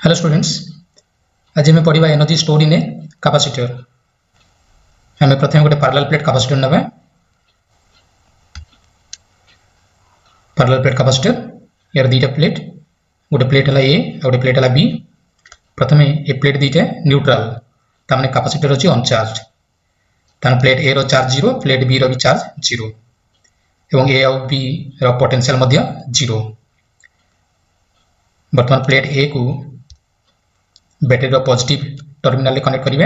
Hello students, आज आम पढ़ा energy store in a capacitor. आम प्रथम गोटे पैरेलल प्लेट कैपेसिटर ना पैरेलल प्लेट कैपेसिटर यार दुईटा प्लेट, गोटे प्लेट है ए गोटे प्लेट है बी। प्रथम ए प्लेट दुईटा न्यूट्रल तार कैपेसिटर अच्छी अनचार्ज, तार प्लेट ए रो चार्ज 0, प्लेट बी रो भी चार्ज 0 एवं ए और बी रो पोटेंशियल 0। बर्तमान प्लेट ए को बैटेरी पॉजिटिव टर्मिनल कनेक्ट करेंगे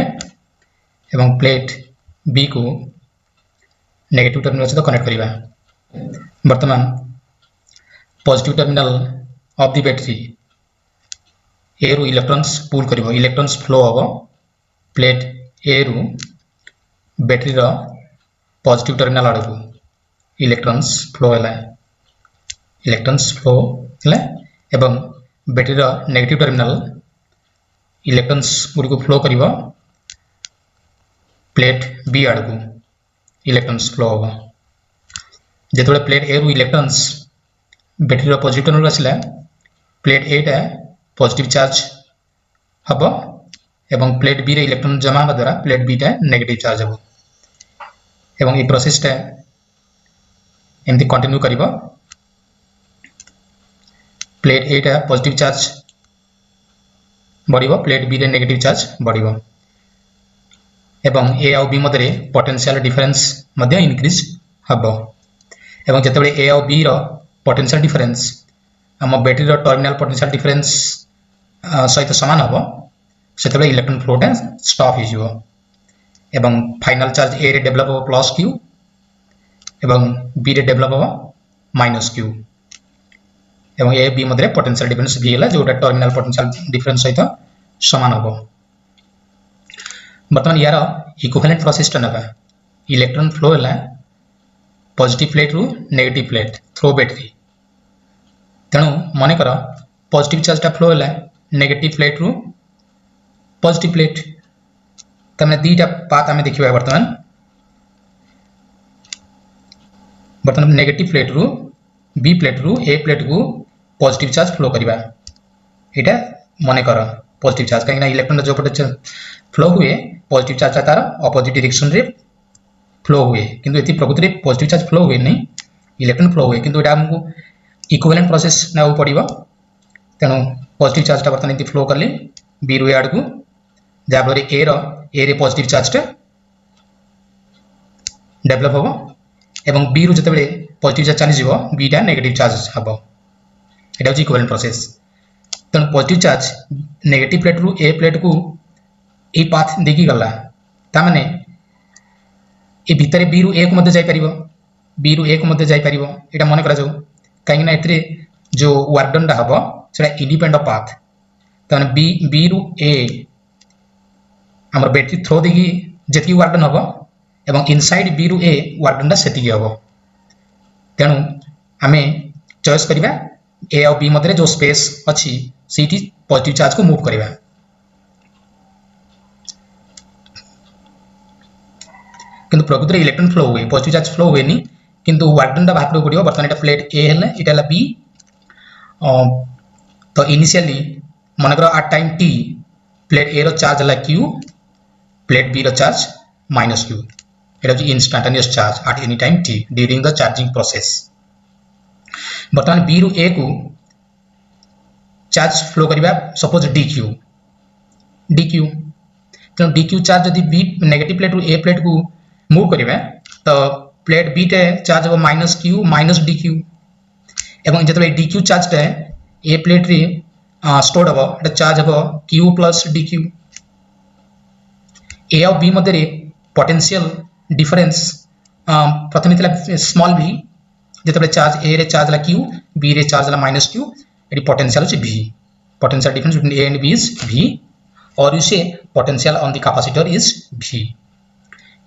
एवं प्लेट बी को नेगेटिव टर्मिनल सहित कनेक्ट करेंगे। बर्तमान positive terminal of the battery A रु इलेक्ट्रॉन्स पुल करिवो, इलेक्ट्रॉन्स फ्लो हम प्लेट ए रु बैटरी रो पॉजिटिव टर्मिनल आड़ को इलेक्ट्रॉन्स फ्लो है एवं बैटरी रो नेगेटिव टर्मिनल इलेक्ट्रॉन्स गुड़ी को फ्लो करिवो प्लेट बी आड़ को इलेक्ट्रॉन्स फ्लो हम। जिते प्लेट ए रु इलेक्ट्रॉन्स बैटरी रो पॉजिटिव टर्मिनल आसला प्लेट ए टा पॉजिटिव चार्ज हम एवं प्लेट बी रे इलेक्ट्रॉन जमा होगा द्वारा प्लेट बी टा नेगेटिव चार्ज हम एवं ये प्रोसेस टा एमती कंटिन्यू करिवो। प्लेट ए टा पॉजिटिव चार्ज बढ़िबो, प्लेट बी रे नेगेटिव चार्ज बढ़िबो एवं ए और बी मध्य पोटेंशियल डिफरेंस मध्य इंक्रीज हबो एवं जतबे ए और बी रो पोटेंशियल डिफरेंस आम बैटरी रो टर्मिनल पोटेंशियल डिफरेंस सहित समान हबो सेतबे इलेक्ट्रॉन फ्लो टा स्टॉप हो जिवो एवं फाइनल चार्ज ए रे डेवलप हो प्लस क्यू एवं बी रे डेवलप हो माइनस क्यू एवं ए बी मध्य पोटेंशियल डिफरेंस भी है जोटा टर्मिनल पोटेंशियल डिफरेंस सहित समान हम। बर्तमान यार इक्विवेलेंट प्रोसेस टा नबा इलेक्ट्रॉन फ्लो है पॉजिटिव प्लेट रु नेगेटिव प्लेट थ्रो बैटरी। तेणु मन कर पॉजिटिव चार्ज टा फ्लो है नेगेटिव प्लेट रु पॉजिटिव प्लेट तमें दीटा पाथ आम देखा। बर्तमान नेगेटिव प्लेट रु बी प्लेट रु ए प्लेट को पॉजिटिव चार्ज फ्लो करवा यहाँ मन कर पॉजिटिव चार्ज कहीं इलेक्ट्रॉन जो पटे फ्लो हुए पॉजिटिव चार्ज तार अपोजिट डायरेक्शन रे फ्लो हुए किंतु ये प्रकृति में पॉजिटिव चार्ज फ्लो हुए नहीं इलेक्ट्रॉन फ्लो हुए किंतु यहाँ आमको इक्विवेलेंट प्रोसेस ना पड़ो। तेणु पॉजिटिव चार्ज टा बर्तमान ये फ्लो कली बी रु आड़ को जहाँफल ए रे पॉजिटिव चार्ज टा डेवलप हम एवं बी रु जिते पॉजिटिव चार्ज चलीज बी टा नेगेटिव चार्ज हम यहाँ हूँ इक्विवेलेंट प्रोसेस। तेणु पॉजिटिव चार्ज नेगेटिव प्लेट रु ए प्लेट को ये पाथ देखी गला ताने ये भितर बी रु ए को मध्य जापर बी रु ए को मध्य जापर यहाँ मन करा कहीं जो वर्क डन टा हम से इंडिपेंडेंट पाथ ताने बी रु ए आम बैटरी थ्रो देखी जी वर्क डन हम एवं इनसाइड बी रु ए वर्क डन टा से हम। तेणु आम चॉइस करवा ए और बी मध्य जो स्पेस अच्छी सीटी पॉजिटिव चार्ज को मूव करवा। किंतु प्रकृति इलेक्ट्रॉन फ्लो हुए पॉजिटिव चार्ज फ्लो हुए नहीं किंतु वर्क डन टा बाहर पड़ो। बर्तमान ये प्लेट ए है यहाँ बी तो इनिशियली मनकर आट टाइम टी प्लेट ए रो चार्ज है क्यू प्लेट बी रो चार्ज माइनस क्यू यहाँ हूँ instantaneous charge at any time T during the charging process. बर्तमान बी रु ए को चार्ज फ्लो करवा सपोज डी क्यू तेणु डी क्यू चार्ज जब बी नेगेटिव प्लेट रु ए प्लेट को मूव करवा तो प्लेट बी टे चार्ज हम minus Q minus D Q एवं जो डी क्यू चार्ज टे ए प्लेट रे स्टोर्ड हम चार्ज हम Q plus d q. A और बी मध्य पोटेंशियल डिफरेंस प्रथम स्मॉल भी जिते चार्ज ए रे चार्ज है क्यू बी रे चार्ज है माइनस क्यू ये पोटेंशियल अच्छे भी potential difference between A and B is भी और इसे potential on the capacitor is भी।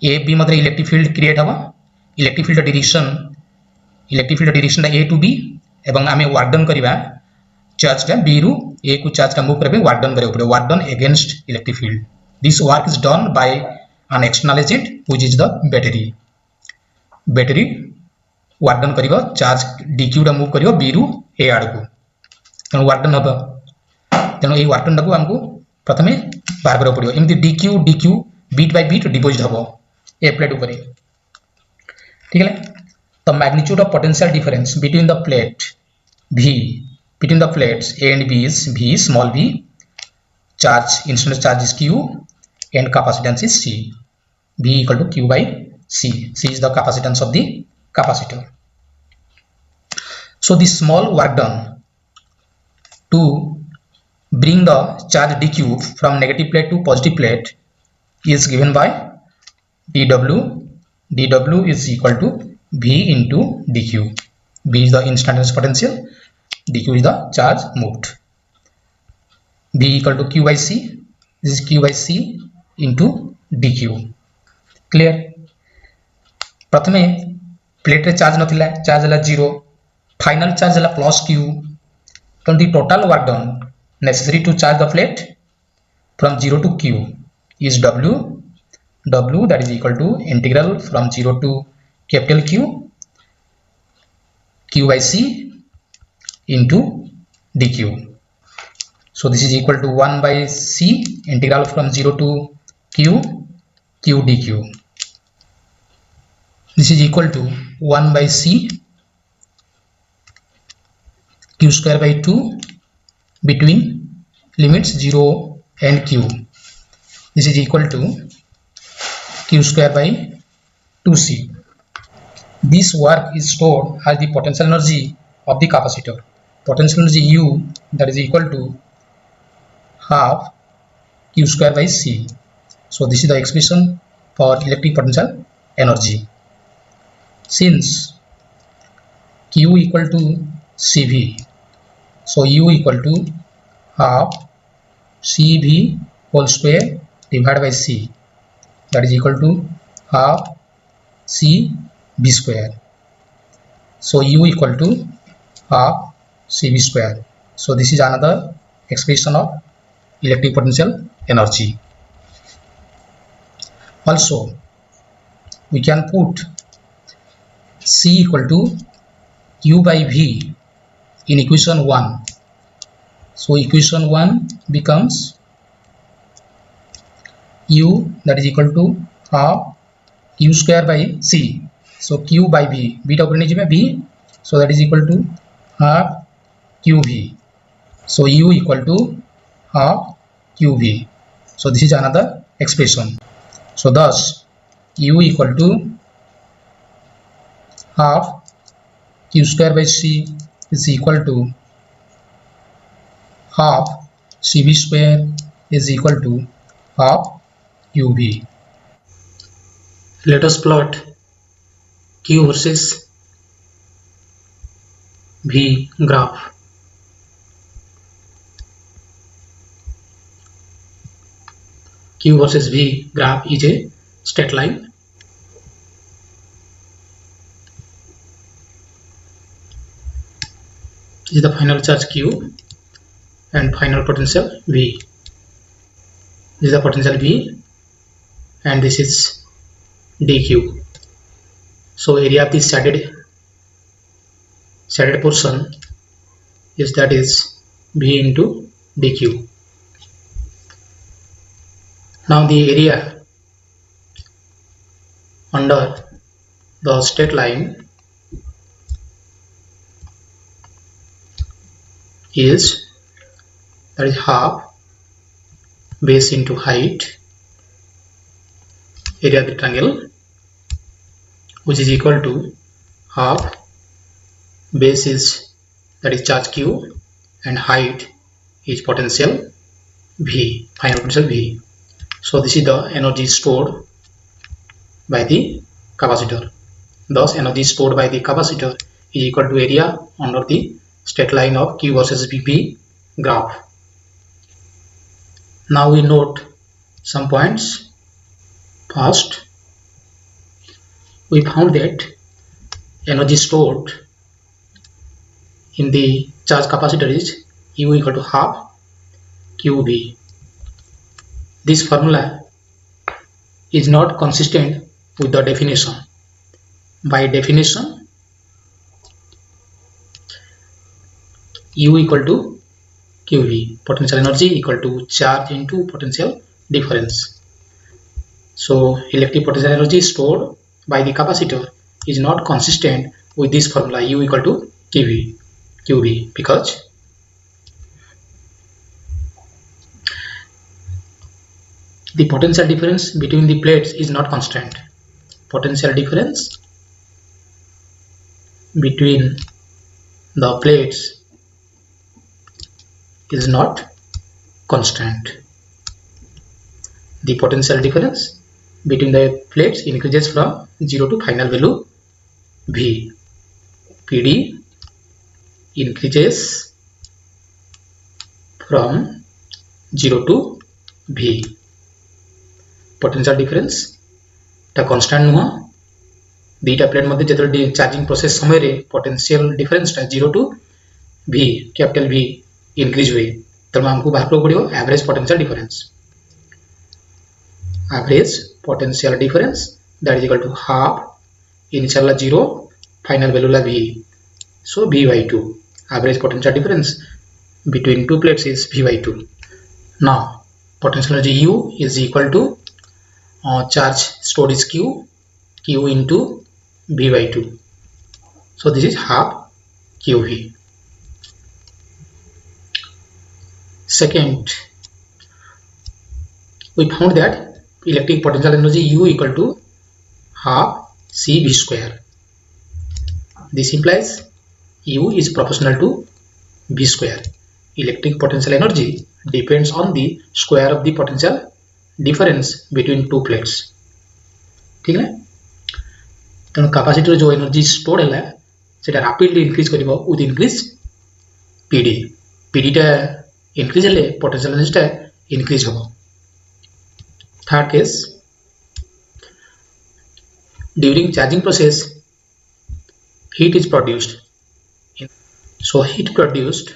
ए बी मतलब इलेक्ट्रिक फील्ड क्रिएट हम electric field direction A to be एवं आम वर्क डन करवा चार्ज टा बी रु ए को चार्ज टा मूव करबे वर्क डन करे पड़े work done against electric field this work is done by an external agent which is the battery work done कर चार्ज डी क्यू टा मूव कर बी रु ए आड़ को तेणु वर्क डन हम तेणु ये वर्क डन को आमको प्रथमे बाहर करने पड़ो एमती dq dq bit by bit deposit हम ए प्लेट ऊपर ठीक है the magnitude of potential difference between the plate v between the plates A and B is V small v, charge instantaneous charge is Q and capacitance is C. V equal to Q by C. C is the capacitance of the capacitor. So the small work done to bring the charge dq from negative plate to positive plate is given by dW. dW is equal to V into dq. V is the instantaneous potential, dq is the charge moved. V equal to q by c. This is q by c into dq. Clear? प्रथमे plate रे charge नथिला charge हला 0 final charge हला plus q तो the total work done necessary to charge the plate from 0 to q is w. W that is equal to integral from 0 to capital q by c into dq. So this is equal to 1 by c integral from 0 to q dq. This is equal to 1 by c q square by 2 between limits 0 and q. This is equal to q square by 2c. This work is stored as the potential energy of the capacitor. Potential energy U that is equal to half q square by c. So this is the expression for electric potential energy. Since q equal to cv, so U equal to half cv whole square divided by c, that is equal to half cv square. So U equal to half cv square. So this is another expression of electric potential energy. Also we can put C equal to q by v in equation 1. So equation 1 becomes U that is equal to half q square by c. So q by v, beta operator v, so that is equal to half qv. So U equal to half qv. So this is another expression. So thus U equal to half q square by c is equal to half cv square is equal to half qv. Let us plot q versus v graph. Q versus V graph is a straight line. This is the final charge Q and final potential V. This is the potential V and this is dq. So area of this shaded portion is that is V into dq. Now the area under the straight line is that is half base into height, area of the triangle, which is equal to half base is that is charge q and height is potential V, final potential V. So this is the energy stored by the capacitor. Thus energy stored by the capacitor is equal to area under the straight line of Q versus V graph. Now we note some points. First, we found that energy stored in the charge capacitor is U equal to half QV. This formula is not consistent with the definition. By definition, U equal to QV. Potential energy equal to charge into potential difference. So electric potential energy stored by the capacitor is not consistent with this formula U equal to QV because the potential difference between the plates is not constant. Potential difference between the plates is not constant. The potential difference between the plates increases from 0 to final value V. PD increases from 0 to V. Potential difference ता constant नुह दीटा plate मध्य जेतले charging process समय रे potential difference ता 0 to V capital V increase हुए तो हमको बाहर को पड़ियो average potential difference that is equal to half initial ला 0 फाइनल वैल्यू ला V so V by 2 average potential difference between two plates is V by 2. Now potential energy U is equal to charge stored is Q into V by 2. So this is half QV. Second, we found that electric potential energy U equal to half CV square. This implies U is proportional to V square. Electric potential energy depends on the square of the potential difference between two plates. ठीक है तेणु capacitor जो energy store है सेटा rapidly increase करिवो with increase PD टा increase हेले potential energy टा इंक्रीज होबो. Third case during charging process heat is produced. So heat produced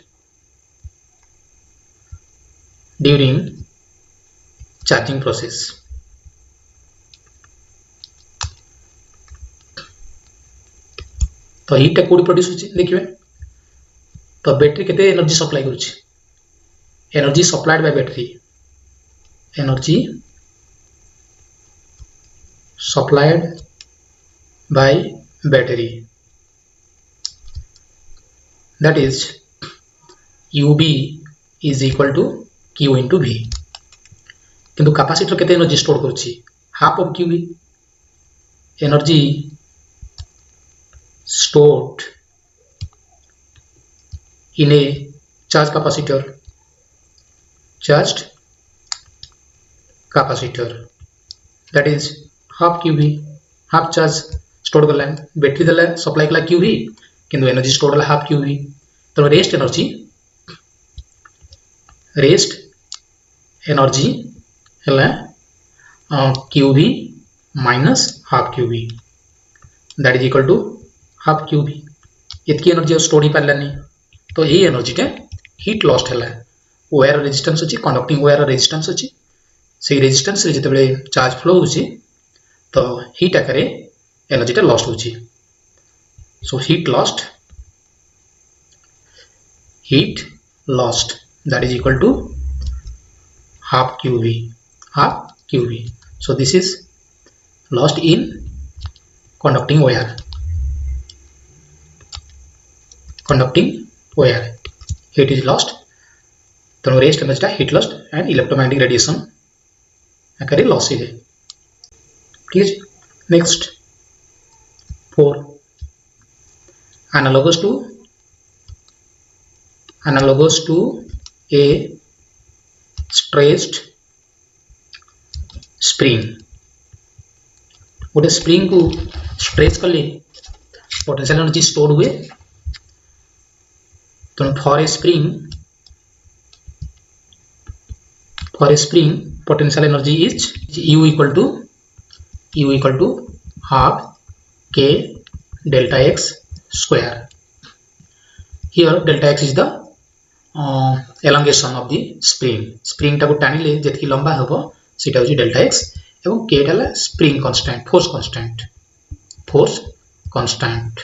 during charging process. तो हीट टा कोडी प्रोड्यूस होची देखिबे तो बैटरी केते एनर्जी सप्लाई करूची energy supplied by battery energy supplied by battery that is UB is equal to Q into V. किंतु capacitor केते energy store करछि half of QV energy stored in a charged capacitor that is half QV half charge stored करला battery देला supply कला QV किंतु energy store है half QV तो rest energy है QV minus half QV that is equal to half QV इतकी energy store ही पारलानी तो यही एनर्जी टे हीट लॉस्ट है वायर रेजिस्टेंस अच्छी कंडक्टिंग वायर रेजिस्टेंस अच्छी से रेजिस्टेंस रे जते चार्ज फ्लो होची तो हीट आकार एनर्जी टे लॉस्ट होची. So heat lost that is equal to half QV. So this is lost in conducting wire. Heat is lost. तो रेस्ट एनर्जी टा heat lost and electromagnetic radiation आकार loss है. ठीक है next 4 analogous to a stressed spring. गोटे spring को stretch कले potential energy store हुए तो for a spring potential energy is U equal to half K delta X square. Here delta X is the elongation of the spring टाको टाणिले जेतकी लंबा होबो सेटा होची delta X एवं K ला spring constant force constant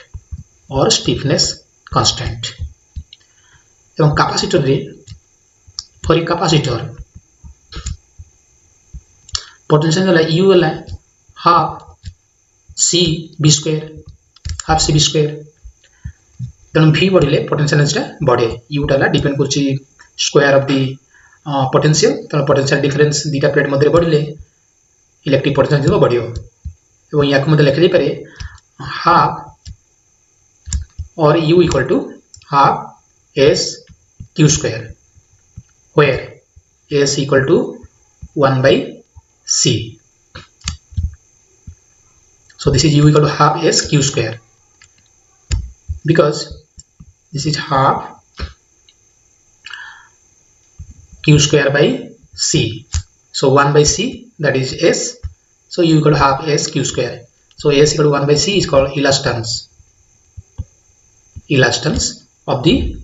और stiffness constant एवं capacitor रे for a capacitor potential है U है half C B square half C B square तेणु V बढ़िले potential energy बढ़े U टा डिपेंड करछि स्क्वायर ऑफ द पोटेंशियल तेणु पोटेंशियल डिफरेंस दीटा प्लेट मध्य बढ़िले इलेक्ट्रिक पोटेंशियल बढ़ियो एवं या को मध्य लिख दे पारे हाफ और U equal to half S Q square where S equal to 1 by C. So this is U equal to half S Q square because this is half Q square by C. So 1 by C, that is S. So U equal to half S Q square. So S equal to 1 by C is called elastance. Elastance of the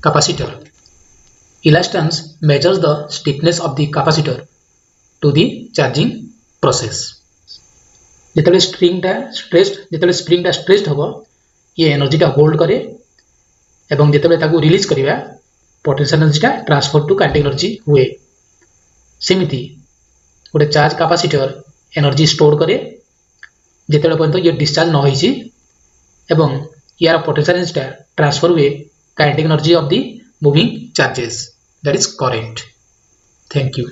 capacitor. Elastance measures the stiffness of the capacitor to the charging process. जितने spring टा stressed होबो ये energy टा hold करे एवं जितने ताकू release करिवा potential energy टा ट्रांसफर टू काइनेटिक एनर्जी हुए सेमिति गोटे चार्ज कैपेसिटर एनर्जी स्टोर करे जितने पर्यंत ये डिस्चार्ज न होइछि एवं यार पोटेंशियल एनर्जी टा ट्रांसफर हुए kinetic energy of the moving charges, that is current. Thank you.